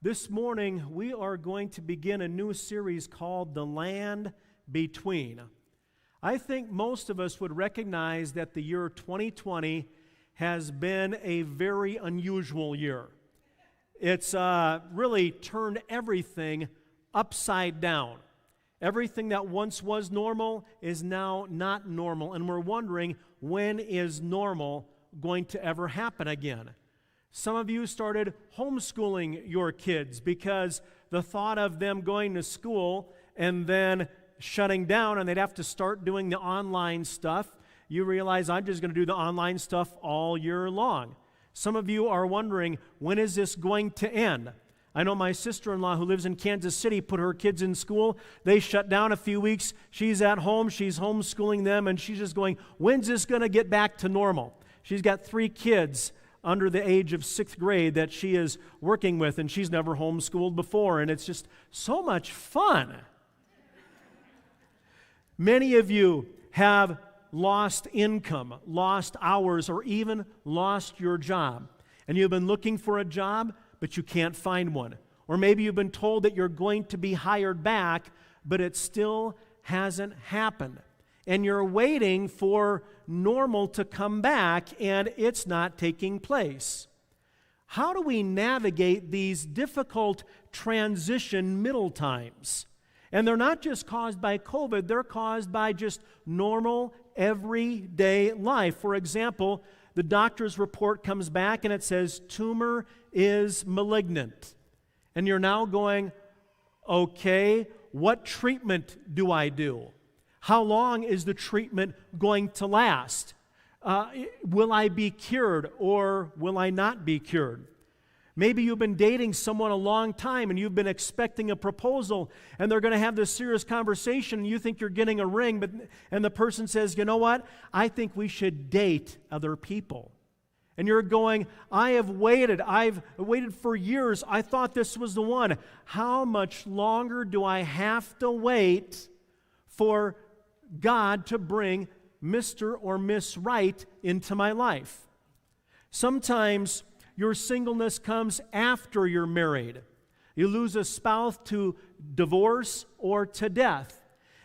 This morning, we are going to begin a new series called The Land Between. I think most of us would recognize that the year 2020 has been a very unusual year. It's really turned everything upside down. Everything that once was normal is now not normal, and we're wondering, when is normal going to ever happen again? Some of you started homeschooling your kids because the thought of them going to school and then shutting down and they'd have to start doing the online stuff. You realize, I'm just going to do the online stuff all year long. Some of you are wondering, when is this going to end? I know my sister-in-law who lives in Kansas City put her kids in school. They shut down a few weeks. She's at home. She's homeschooling them, and she's just going, when's this going to get back to normal? She's got 3 kids under the age of 6th grade that she is working with, and she's never homeschooled before, and it's just so much fun. Many of you have lost income, lost hours, or even lost your job, and you've been looking for a job, but you can't find one. Or maybe you've been told that you're going to be hired back, but it still hasn't happened. And you're waiting for normal to come back, and it's not taking place. How do we navigate these difficult transition middle times? And they're not just caused by COVID, they're caused by just normal, everyday life. For example, the doctor's report comes back and it says, tumor is malignant. And you're now going, okay, what treatment do I do? How long is the treatment going to last? Will I be cured or will I not be cured? Maybe you've been dating someone a long time and you've been expecting a proposal and they're going to have this serious conversation and you think you're getting a ring, and the person says, you know what? I think we should date other people. And you're going, I've waited for years. I thought this was the one. How much longer do I have to wait for God to bring Mr. or Miss Right into my life? Sometimes your singleness comes after you're married. You lose a spouse to divorce or to death.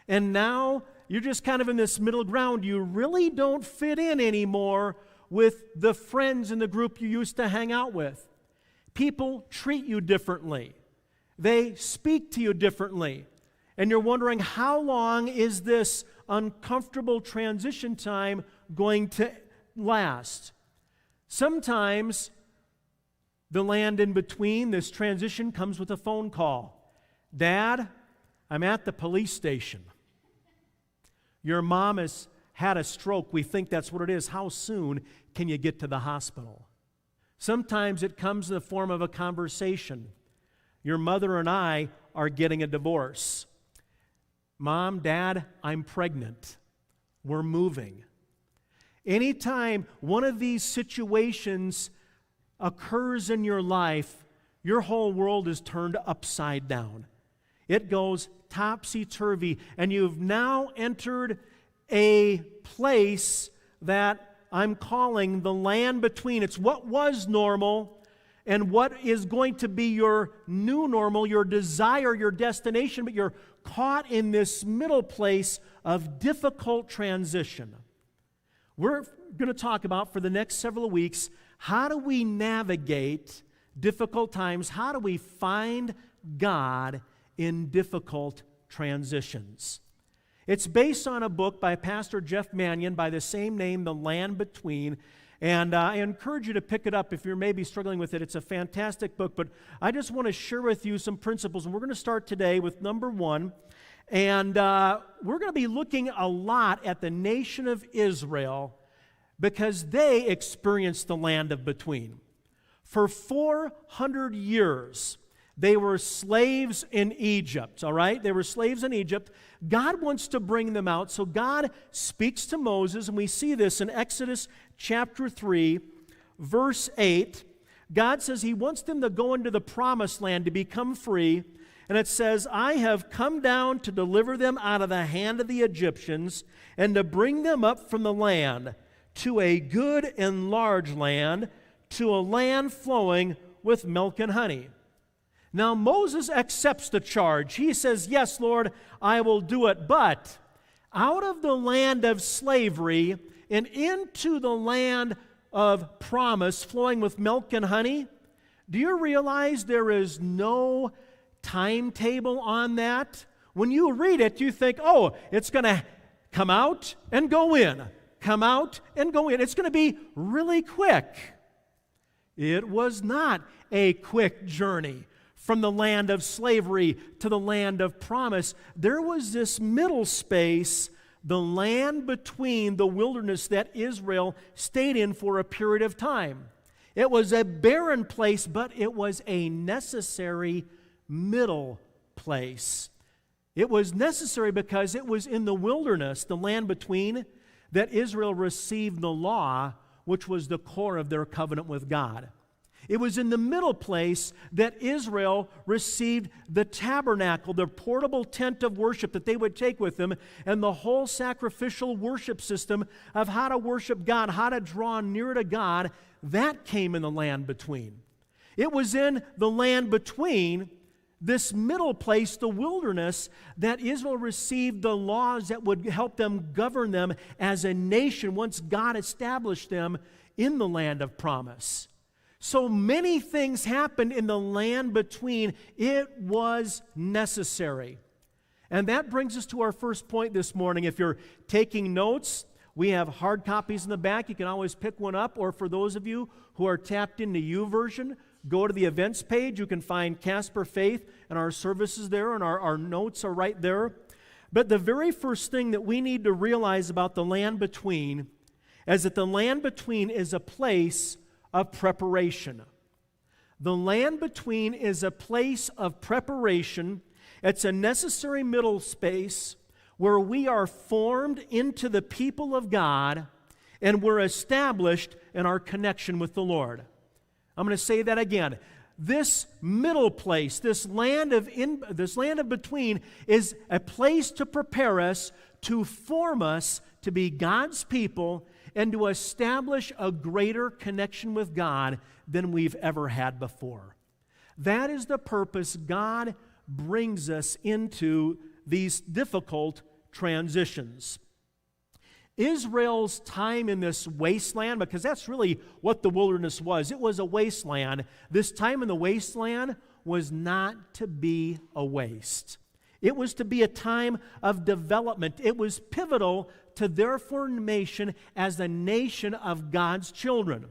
And now you're just kind of in this middle ground. You really don't fit in anymore with the friends in the group you used to hang out with. People treat you differently. They speak to you differently. And you're wondering, how long is this uncomfortable transition time going to last? Sometimes the land in between, this transition, comes with a phone call. Dad, I'm at the police station. Your mom has had a stroke. We think that's what it is. How soon can you get to the hospital? Sometimes it comes in the form of a conversation. Your mother and I are getting a divorce. Mom, Dad, I'm pregnant. We're moving. Anytime one of these situations occurs in your life, your whole world is turned upside down. It goes topsy-turvy, and you've now entered a place that I'm calling the land between. It's what was normal and what is going to be your new normal, your desire, your destination, but you're caught in this middle place of difficult transition. We're going to talk about, for the next several weeks, how do we navigate difficult times? How do we find God in difficult transitions? It's based on a book by Pastor Jeff Manion by the same name, The Land Between. And I encourage you to pick it up if you're maybe struggling with it. It's a fantastic book, but I just want to share with you some principles. And we're going to start today with number 1. And we're going to be looking a lot at the nation of Israel because they experienced the land of between. For 400 years, they were slaves in Egypt, all right? They were slaves in Egypt. God wants to bring them out, so God speaks to Moses, and we see this in Exodus chapter 3, verse 8. God says He wants them to go into the promised land to become free, and it says, I have come down to deliver them out of the hand of the Egyptians and to bring them up from the land to a good and large land, to a land flowing with milk and honey. Now Moses accepts the charge. He says, yes, Lord, I will do it. But out of the land of slavery and into the land of promise flowing with milk and honey, do you realize there is no timetable on that? When you read it, you think, oh, it's going to come out and go in. Come out and go in. It's going to be really quick. It was not a quick journey from the land of slavery to the land of promise. There was this middle space, the land between the wilderness that Israel stayed in for a period of time. It was a barren place, but it was a necessary middle place. It was necessary because it was in the wilderness, the land between, that Israel received the law, which was the core of their covenant with God. It was in the middle place that Israel received the tabernacle, the portable tent of worship that they would take with them, and the whole sacrificial worship system of how to worship God, how to draw near to God. That came in the land between. It was in the land between, this middle place, the wilderness, that Israel received the laws that would help them govern them as a nation once God established them in the land of promise. So many things happened in the land between. It was necessary. And that brings us to our first point this morning. If you're taking notes, we have hard copies in the back. You can always pick one up. Or for those of you who are tapped into YouVersion, go to the events page. You can find Casper Faith and our services there, and our notes are right there. But the very first thing that we need to realize about the land between is that the land between is a place of preparation. The land between is a place of preparation. It's a necessary middle space where we are formed into the people of God and we're established in our connection with the Lord. I'm going to say that again. This middle place, this land of between, is a place to prepare us, to form us to be God's people, and to establish a greater connection with God than we've ever had before. That is the purpose God brings us into these difficult transitions. Israel's time in this wasteland, because that's really what the wilderness was. It was a wasteland. This time in the wasteland was not to be a waste. It was to be a time of development. It was pivotal to their formation as the nation of God's children.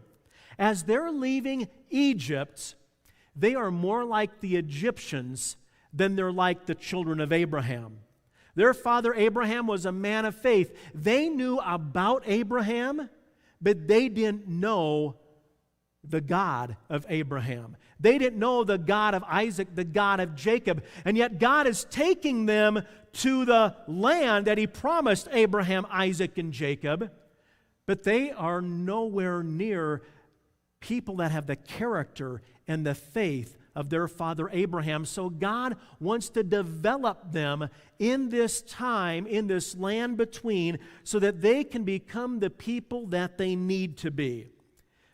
As they're leaving Egypt, they are more like the Egyptians than they're like the children of Abraham. Their father Abraham was a man of faith. They knew about Abraham, but they didn't know the God of Abraham. They didn't know the God of Isaac, the God of Jacob. And yet God is taking them to the land that He promised Abraham, Isaac, and Jacob. But they are nowhere near people that have the character and the faith of their father Abraham. So God wants to develop them in this time, in this land between, so that they can become the people that they need to be.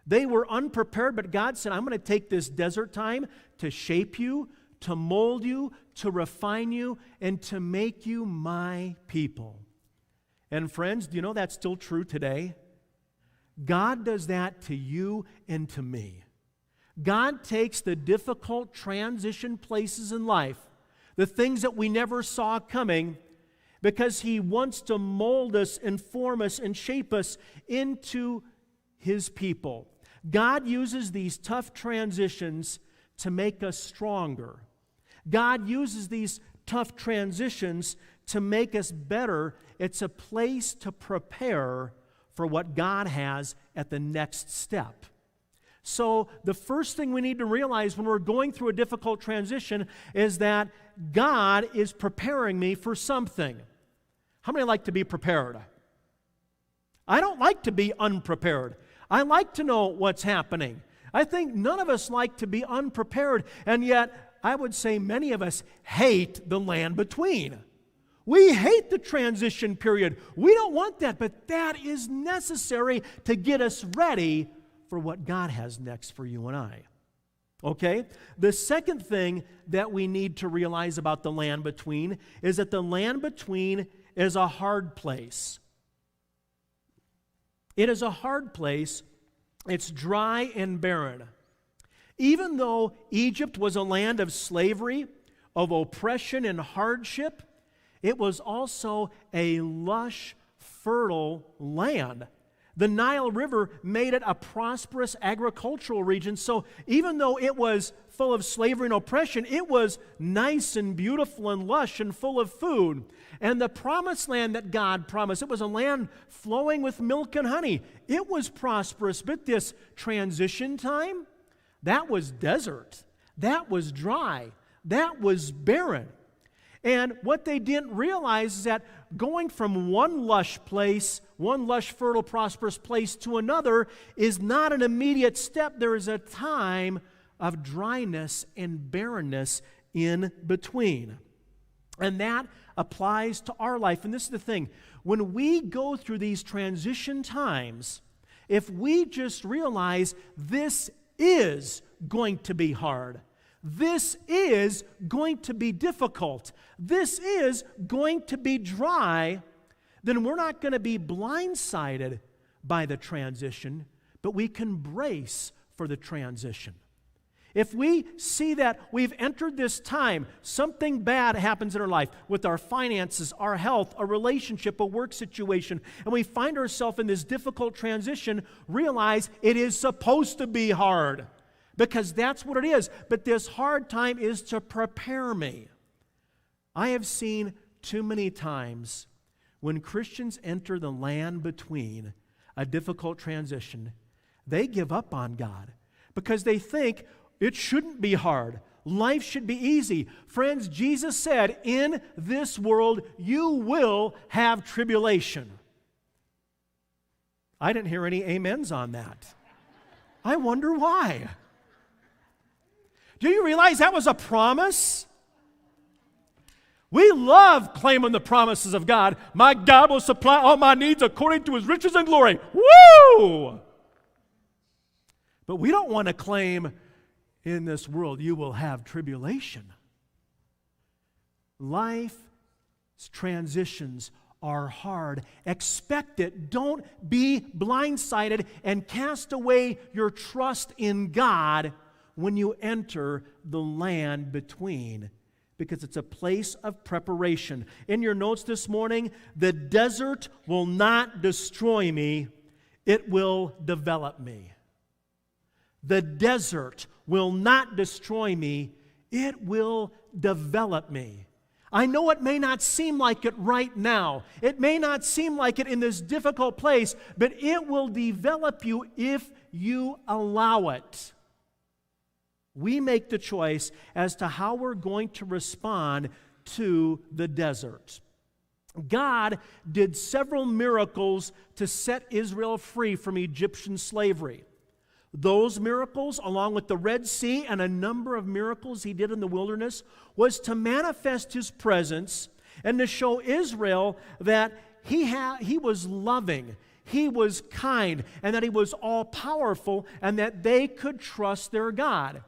They were unprepared, but God said, I'm going to take this desert time to shape you, to mold you, to refine you, and to make you my people. And friends, do you know that's still true today? God does that to you and to me. God takes the difficult transition places in life, the things that we never saw coming, because He wants to mold us and form us and shape us into His people. God uses these tough transitions to make us stronger. God uses these tough transitions to make us better. It's a place to prepare for what God has at the next step. So the first thing we need to realize when we're going through a difficult transition is that God is preparing me for something. How many like to be prepared? I don't like to be unprepared. I like to know what's happening. I think none of us like to be unprepared, and yet I would say many of us hate the land between. We hate the transition period. We don't want that, but that is necessary to get us ready for what God has next for you and I. Okay? The second thing that we need to realize about the land between is that the land between is a hard place. It is a hard place. It's dry and barren. Even though Egypt was a land of slavery, of oppression and hardship, it was also a lush, fertile land. The Nile River made it a prosperous agricultural region. So even though it was full of slavery and oppression, it was nice and beautiful and lush and full of food. And the promised land that God promised, it was a land flowing with milk and honey. It was prosperous, but this transition time, that was desert. That was dry. That was barren. And what they didn't realize is that going from one lush place, one lush, fertile, prosperous place to another is not an immediate step. There is a time of dryness and barrenness in between. And that applies to our life. And this is the thing. When we go through these transition times, if we just realize this is going to be hard, this is going to be difficult, this is going to be dry, then we're not going to be blindsided by the transition, but we can brace for the transition. If we see that we've entered this time, something bad happens in our life with our finances, our health, a relationship, a work situation, and we find ourselves in this difficult transition, realize it is supposed to be hard because that's what it is. But this hard time is to prepare me. I have seen too many times when Christians enter the land between a difficult transition, they give up on God because they think it shouldn't be hard. Life should be easy. Friends, Jesus said, in this world you will have tribulation. I didn't hear any amens on that. I wonder why. Do you realize that was a promise? We love claiming the promises of God. My God will supply all my needs according to His riches and glory. Woo! But we don't want to claim, in this world you will have tribulation. Life's transitions are hard. Expect it. Don't be blindsided and cast away your trust in God when you enter the land between, because it's a place of preparation. In your notes this morning, the desert will not destroy me, it will develop me. The desert will not destroy me, it will develop me. I know it may not seem like it right now. It may not seem like it in this difficult place, but it will develop you if you allow it. We make the choice as to how we're going to respond to the desert. God did several miracles to set Israel free from Egyptian slavery. Those miracles, along with the Red Sea and a number of miracles He did in the wilderness, was to manifest His presence and to show Israel that He was loving, He was kind, and that He was all-powerful, and that they could trust their God.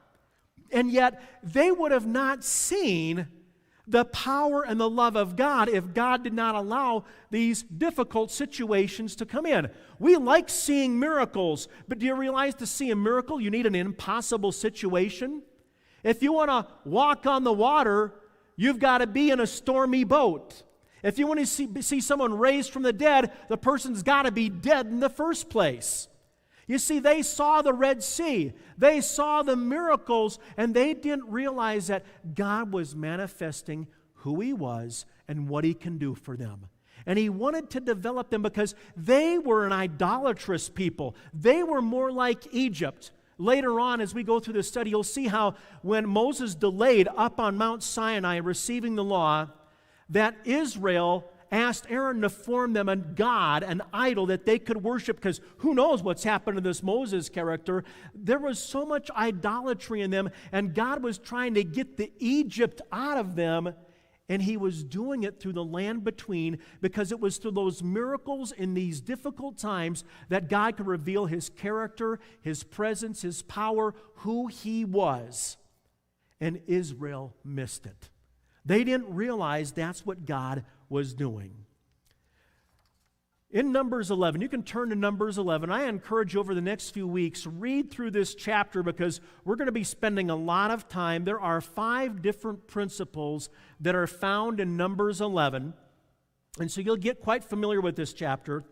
And yet, they would have not seen the power and the love of God if God did not allow these difficult situations to come in. We like seeing miracles, but do you realize to see a miracle, you need an impossible situation? If you want to walk on the water, you've got to be in a stormy boat. If you want to see someone raised from the dead, the person's got to be dead in the first place. You see, they saw the Red Sea. They saw the miracles, and they didn't realize that God was manifesting who He was and what He can do for them. And He wanted to develop them because they were an idolatrous people. They were more like Egypt. Later on, as we go through this study, you'll see how when Moses delayed up on Mount Sinai receiving the law, that Israel asked Aaron to form them a god, an idol that they could worship, because who knows what's happened to this Moses character. There was so much idolatry in them, and God was trying to get the Egypt out of them, And he was doing it through the land between, because it was through those miracles in these difficult times that God could reveal his character, his presence, his power, who he was. And Israel missed it. They didn't realize that's what God was doing. In Numbers 11, you can turn to Numbers 11. I encourage you over the next few weeks, read through this chapter because we're going to be spending a lot of time. There are 5 different principles that are found in Numbers 11. And so you'll get quite familiar with this chapter.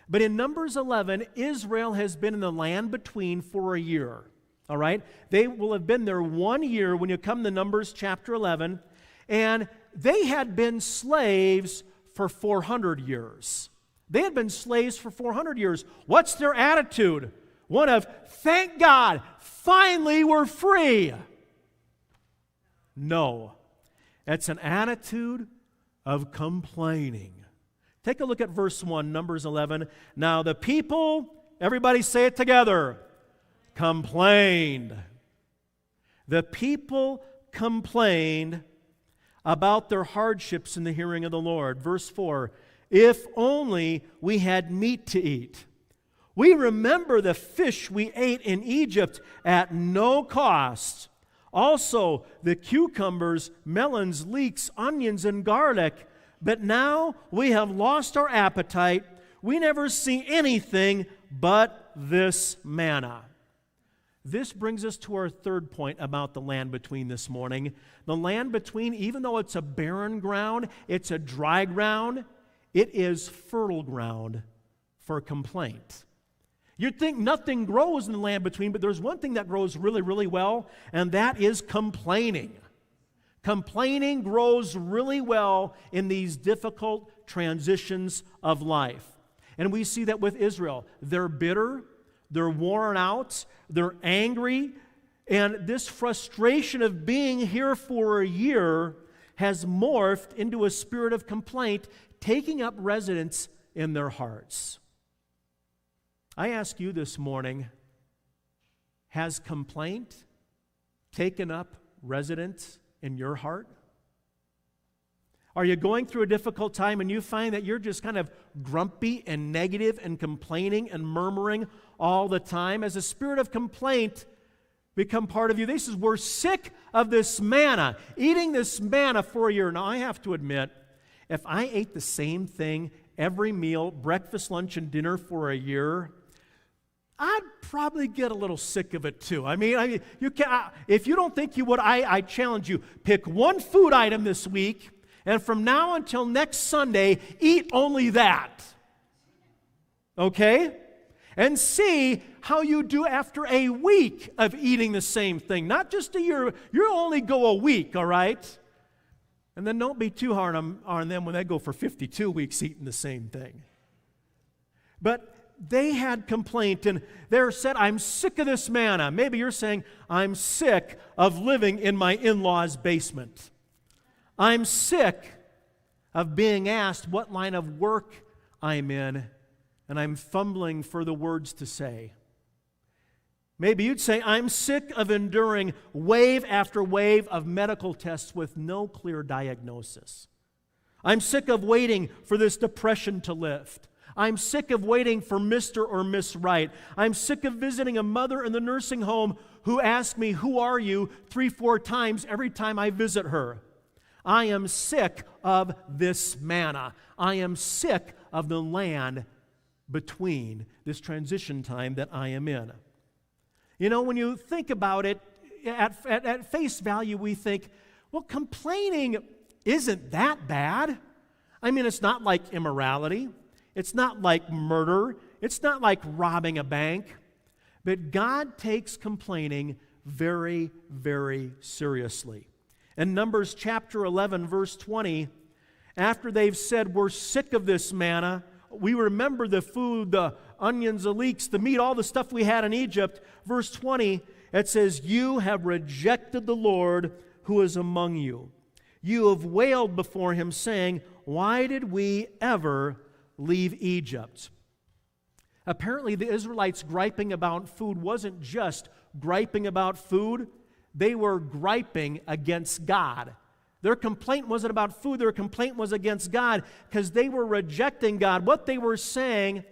But in Numbers 11, Israel has been in the land between for a year. All right? They will have been there 1 year when you come to Numbers chapter 11. And they had been slaves for 400 years. They had been slaves for 400 years. What's their attitude? One of, thank God, finally we're free. No. It's an attitude of complaining. Take a look at verse 1, Numbers 11. Now the people, everybody say it together, complained. The people complained about their hardships in the hearing of the Lord. Verse 4, if only we had meat to eat. We remember the fish we ate in Egypt at no cost. Also the cucumbers, melons, leeks, onions, and garlic. But now we have lost our appetite. We never see anything but this manna. This brings us to our third point about the land between this morning. The land between, even though it's a barren ground, it's a dry ground, it is fertile ground for complaint. You'd think nothing grows in the land between, but there's one thing that grows really, really well, and that is complaining. Complaining grows really well in these difficult transitions of life. And we see that with Israel. They're bitter, they're worn out, they're angry, and this frustration of being here for a year has morphed into a spirit of complaint, taking up residence in their hearts. I ask you this morning, has complaint taken up residence in your heart? Are you going through a difficult time and you find that you're just kind of grumpy and negative and complaining and murmuring all the time? Has a spirit of complaint become part of you? This is, we're sick of this manna, eating this manna for a year. Now, I have to admit, if I ate the same thing every meal, breakfast, lunch, and dinner for a year, I'd probably get a little sick of it too. You can, if you don't think you would, I challenge you, pick one food item this week, and from now until next Sunday, eat only that. Okay? And see how you do after a week of eating the same thing. Not just a year. You'll only go a week, all right? And then don't be too hard on them when they go for 52 weeks eating the same thing. But they had complaint, and they said, I'm sick of this manna. Maybe you're saying, I'm sick of living in my in-laws' basement. I'm sick of being asked what line of work I'm in, and I'm fumbling for the words to say. Maybe you'd say, I'm sick of enduring wave after wave of medical tests with no clear diagnosis. I'm sick of waiting for this depression to lift. I'm sick of waiting for Mr. or Miss Right. I'm sick of visiting a mother in the nursing home who asks me, who are you, 3-4 times every time I visit her. I am sick of this manna. I am sick of the land between, this transition time that I am in. You know, when you think about it, at face value, we think, well, complaining isn't that bad. I mean, it's not like immorality. It's not like murder. It's not like robbing a bank. But God takes complaining very, very seriously. In Numbers chapter 11, verse 20, after they've said, we're sick of this manna, we remember the food, the onions, the leeks, the meat, all the stuff we had in Egypt. Verse 20, it says, you have rejected the Lord who is among you. You have wailed before him, saying, why did we ever leave Egypt? Apparently, the Israelites griping about food wasn't just griping about food. They were griping against God. Their complaint wasn't about food. Their complaint was against God because they were rejecting God. What they were saying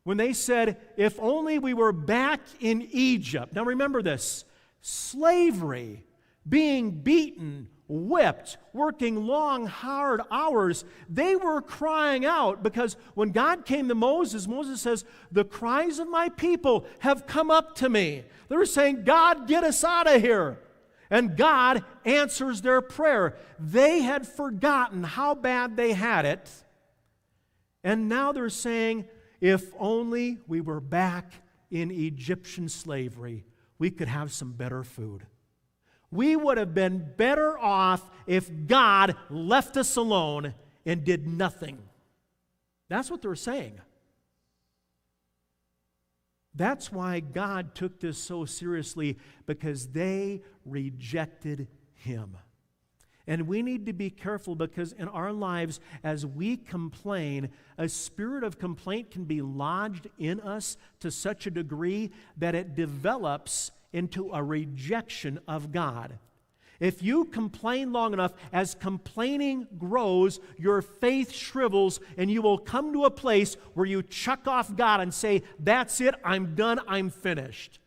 when they said, if only we were back in Egypt. Now remember this, slavery, being beaten, whipped, working long, hard hours. They were crying out because when God came to Moses, Moses says, the cries of my people have come up to me. They were saying, God, get us out of here. And God answers their prayer. They had forgotten how bad they had it. And now they're saying, if only we were back in Egyptian slavery, we could have some better food. We would have been better off if God left us alone and did nothing. That's what they're saying. That's why God took this so seriously, because they rejected Him. And we need to be careful because in our lives, as we complain, a spirit of complaint can be lodged in us to such a degree that it develops into a rejection of God. If you complain long enough, as complaining grows, your faith shrivels, and you will come to a place where you chuck off God and say, that's it, I'm done, I'm finished.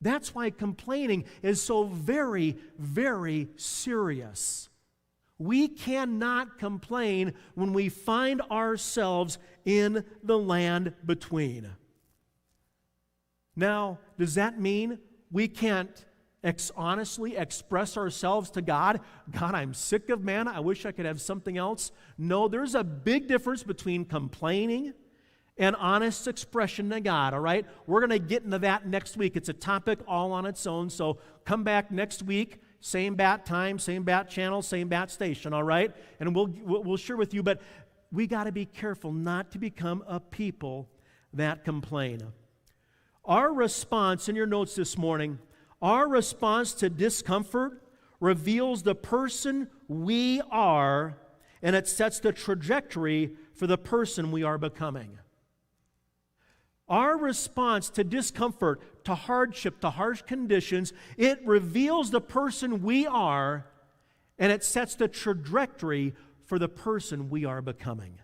That's why complaining is so very, very serious. We cannot complain when we find ourselves in the land between. Now, does that mean we can't honestly express ourselves to God? God, I'm sick of manna. I wish I could have something else. No, there's a big difference between complaining and honest expression to God, all right? We're going to get into that next week. It's a topic all on its own, so come back next week, same bat time, same bat channel, same bat station, all right? And we'll share with you, but we got to be careful not to become a people that complain. Our response, in your notes this morning, our response to discomfort reveals the person we are, and it sets the trajectory for the person we are becoming. Our response to discomfort, to hardship, to harsh conditions, it reveals the person we are, and it sets the trajectory for the person we are becoming.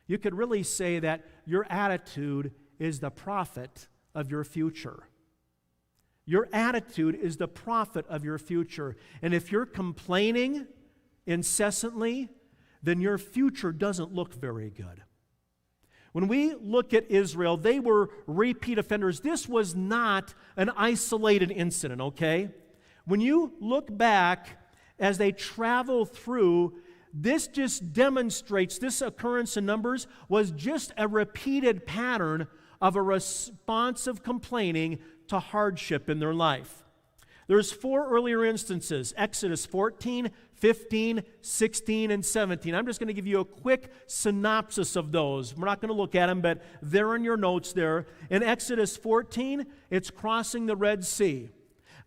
You could really say that your attitude is the prophet of your future. Your attitude is the prophet of your future. And if you're complaining incessantly, then your future doesn't look very good. When we look at Israel, they were repeat offenders. This was not an isolated incident, okay? When you look back as they travel through, this just demonstrates, this occurrence in Numbers was just a repeated pattern of a response of complaining to hardship in their life. There's 4 earlier instances, Exodus 14, 15, 16, and 17. I'm just going to give you a quick synopsis of those. We're not going to look at them, but they're in your notes there. In Exodus 14, it's crossing the Red Sea.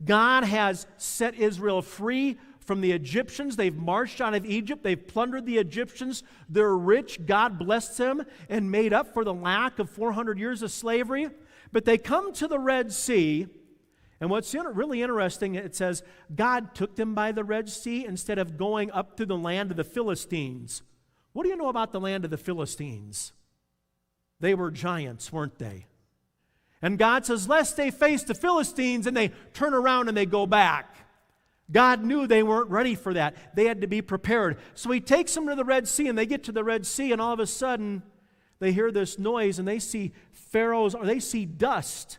God has set Israel free from the Egyptians. They've marched out of Egypt. They've plundered the Egyptians. They're rich. God blessed them and made up for the lack of 400 years of slavery. But they come to the Red Sea, and what's really interesting, it says, God took them by the Red Sea instead of going up to the land of the Philistines. What do you know about the land of the Philistines? They were giants, weren't they? And God says, lest they face the Philistines, and they turn around and they go back. God knew they weren't ready for that. They had to be prepared. So He takes them to the Red Sea, and they get to the Red Sea, and all of a sudden, they hear this noise, and they see Pharaoh's, or they see dust.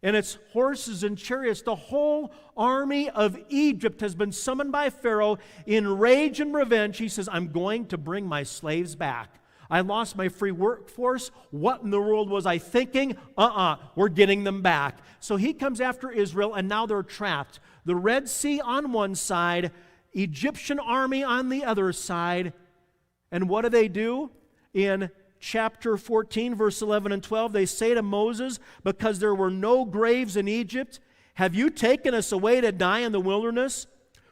And it's horses and chariots. The whole army of Egypt has been summoned by Pharaoh in rage and revenge. He says, I'm going to bring my slaves back. I lost my free workforce. What in the world was I thinking? We're getting them back. So he comes after Israel, and now they're trapped. The Red Sea on one side, Egyptian army on the other side. And what do? In chapter 14, verse 11 and 12, they say to Moses, because there were no graves in Egypt, have you taken us away to die in the wilderness?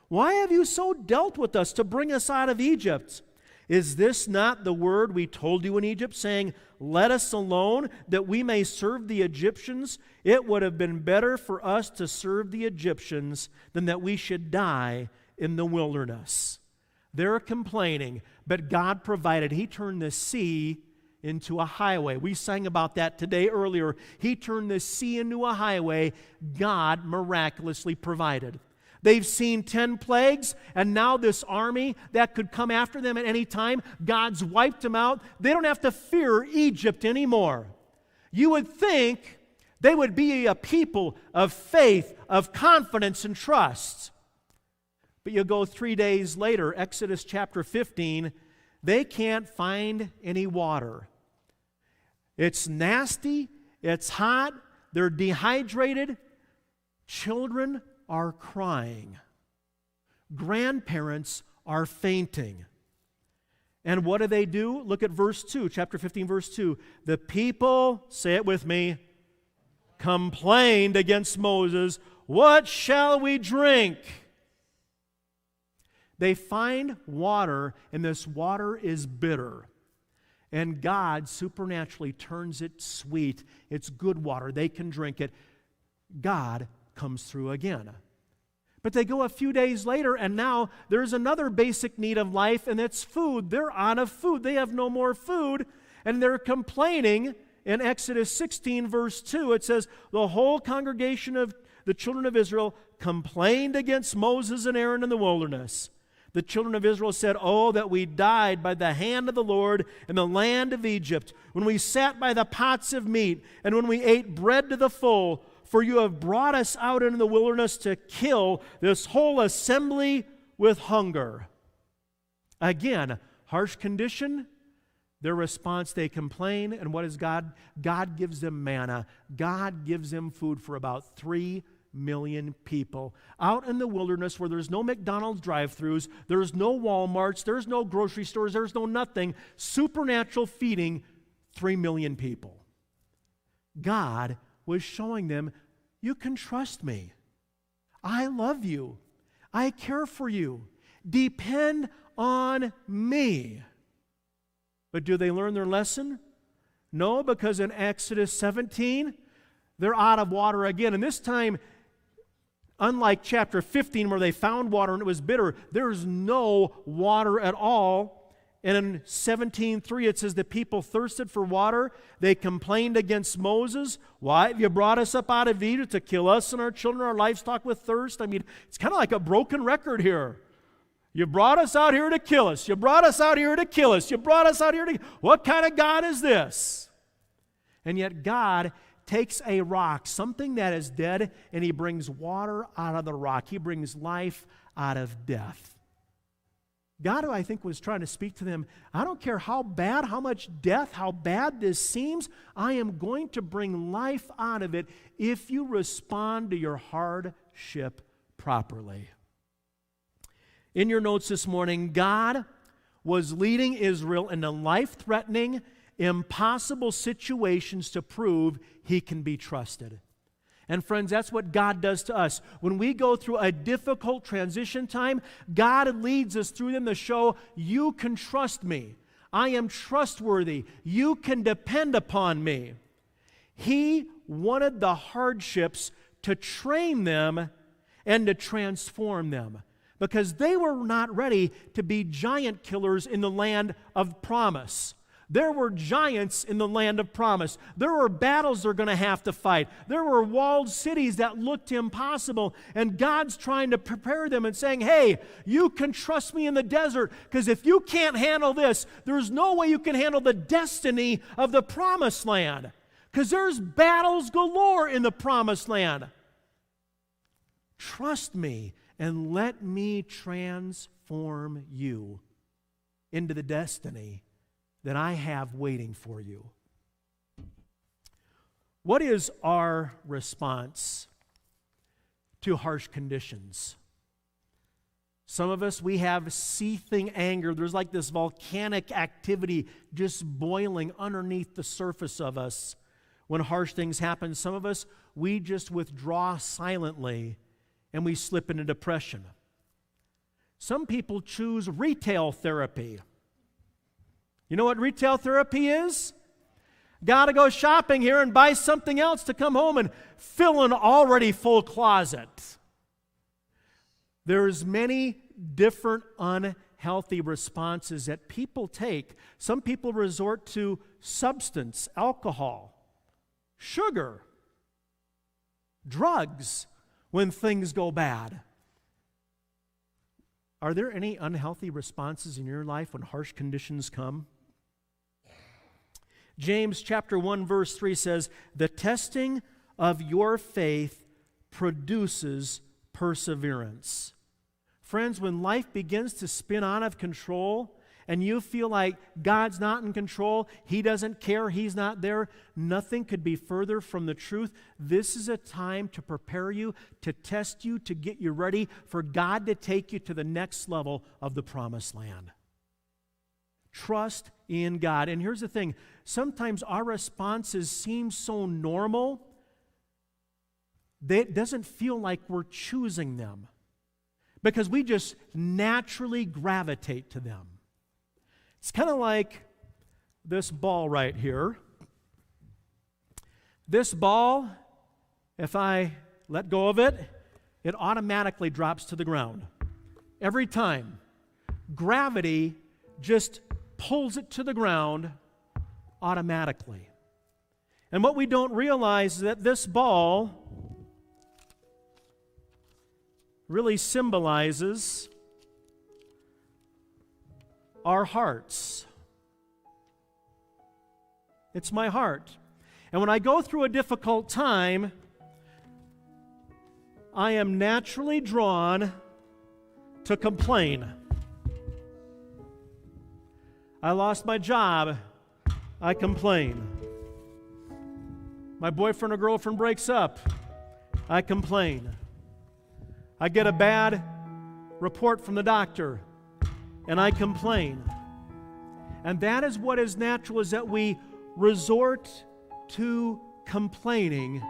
Why have you so dealt with us to bring us out of Egypt? Is this not the word we told you in Egypt, saying, let us alone, that we may serve the Egyptians? It would have been better for us to serve the Egyptians than that we should die in the wilderness. They're complaining, but God provided. He turned the sea into a highway. We sang about that today earlier. He turned the sea into a highway. God miraculously provided. They've seen 10 plagues, and now this army that could come after them at any time, God's wiped them out. They don't have to fear Egypt anymore. You would think they would be a people of faith, of confidence and trust. But you go 3 days later, Exodus chapter 15, they can't find any water. It's nasty, it's hot, they're dehydrated. Children are crying. Grandparents are fainting. And what do? Look at verse 2, chapter 15, verse 2. The people, say it with me, complained against Moses, "What shall we drink?" They find water, and this water is bitter. And God supernaturally turns it sweet. It's good water. They can drink it. God comes through again. But they go a few days later, and now there's another basic need of life, and it's food. They're out of food. They have no more food, and they're complaining. In Exodus 16, verse 2, it says, the whole congregation of the children of Israel complained against Moses and Aaron in the wilderness. The children of Israel said, "Oh, that we died by the hand of the Lord in the land of Egypt, when we sat by the pots of meat, and when we ate bread to the full. For you have brought us out into the wilderness to kill this whole assembly with hunger." Again, harsh condition. Their response, they complain, and what is God? God gives them manna. God gives them food for about 3 million people. Out in the wilderness where there's no McDonald's drive-thrus, there's no Walmarts, there's no grocery stores, there's no nothing. Supernatural feeding 3 million people. God was showing them, you can trust me. I love you. I care for you. Depend on me. But do they learn their lesson? No, because in Exodus 17, they're out of water again. And this time, unlike chapter 15 where they found water and it was bitter, there's no water at all. And in 17:3 it says the people thirsted for water. They complained against Moses. "Why have you brought us up out of Egypt to kill us and our children, our livestock with thirst?" I mean, it's kind of like a broken record here. You brought us out here to kill us. You brought us out here to kill us. You brought us out here to... What kind of God is this? And yet God takes a rock, something that is dead, and He brings water out of the rock. He brings life out of death. God, I think, was trying to speak to them. I don't care how bad, how much death, how bad this seems, I am going to bring life out of it if you respond to your hardship properly. In your notes this morning, God was leading Israel into life-threatening, impossible situations to prove He can be trusted. And friends, that's what God does to us. When we go through a difficult transition time, God leads us through them to show, you can trust me. I am trustworthy. You can depend upon me. He wanted the hardships to train them and to transform them, because they were not ready to be giant killers in the land of promise. There were giants in the land of promise. There were battles they're going to have to fight. There were walled cities that looked impossible. And God's trying to prepare them and saying, hey, you can trust me in the desert, because if you can't handle this, there's no way you can handle the destiny of the promised land, because there's battles galore in the promised land. Trust me and let me transform you into the destiny that I have waiting for you. What is our response to harsh conditions? Some of us, we have seething anger. There's like this volcanic activity just boiling underneath the surface of us when harsh things happen. Some of us, we just withdraw silently and we slip into depression. Some people choose retail therapy. You know what retail therapy is? Got to go shopping here and buy something else to come home and fill an already full closet. There's many different unhealthy responses that people take. Some people resort to substance, alcohol, sugar, drugs when things go bad. Are there any unhealthy responses in your life when harsh conditions come? James chapter 1 verse 3 says, "The testing of your faith produces perseverance." Friends, when life begins to spin out of control and you feel like God's not in control, He doesn't care, He's not there, nothing could be further from the truth. This is a time to prepare you, to test you, to get you ready for God to take you to the next level of the promised land. Trust in God. And here's the thing, sometimes our responses seem so normal that it doesn't feel like we're choosing them, because we just naturally gravitate to them. It's kind of like this ball right here. This ball, if I let go of it, it automatically drops to the ground. Every time. Gravity just pulls it to the ground automatically. And what we don't realize is that this ball really symbolizes our hearts. It's my heart. And when I go through a difficult time, I am naturally drawn to complain. I lost my job, I complain. My boyfriend or girlfriend breaks up, I complain. I get a bad report from the doctor, and I complain. And that is what is natural, is that we resort to complaining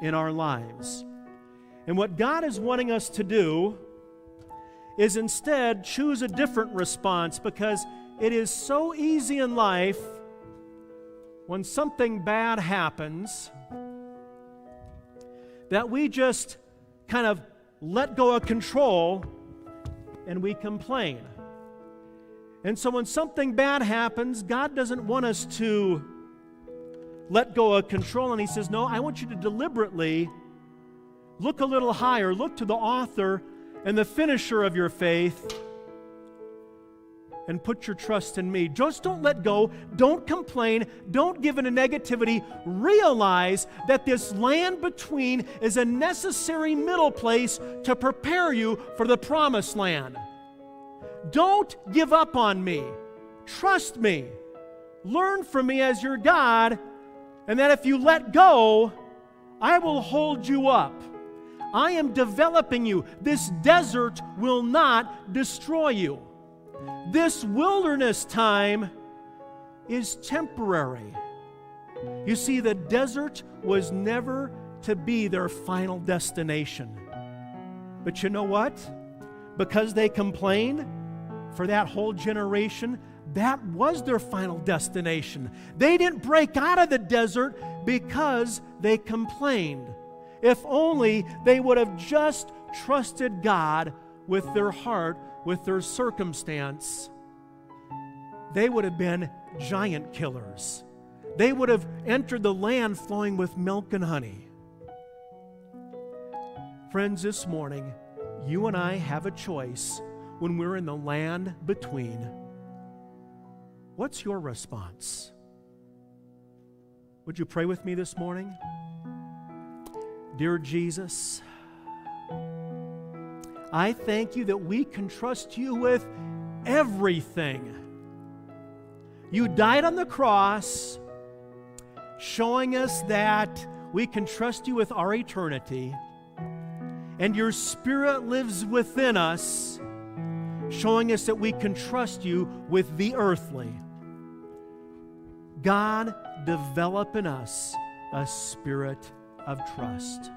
in our lives. And what God is wanting us to do is instead choose a different response, because it is so easy in life when something bad happens that we just kind of let go of control and we complain. And so when something bad happens, God doesn't want us to let go of control, and He says, no, I want you to deliberately look a little higher, look to the author and the finisher of your faith, and put your trust in me. Just don't let go. Don't complain. Don't give in to negativity. Realize that this land between is a necessary middle place to prepare you for the promised land. Don't give up on me. Trust me. Learn from me as your God, and that if you let go, I will hold you up. I am developing you. This desert will not destroy you. This wilderness time is temporary. You see, the desert was never to be their final destination. But you know what? Because they complained for that whole generation, that was their final destination. They didn't break out of the desert because they complained. If only they would have just trusted God with their heart, with their circumstance, they would have been giant killers. They would have entered the land flowing with milk and honey. Friends, this morning, you and I have a choice when we're in the land between. What's your response? Would you pray with me this morning? Dear Jesus, I thank you that we can trust you with everything. You died on the cross, showing us that we can trust you with our eternity, and your Spirit lives within us, showing us that we can trust you with the earthly. God, develop in us a spirit of trust.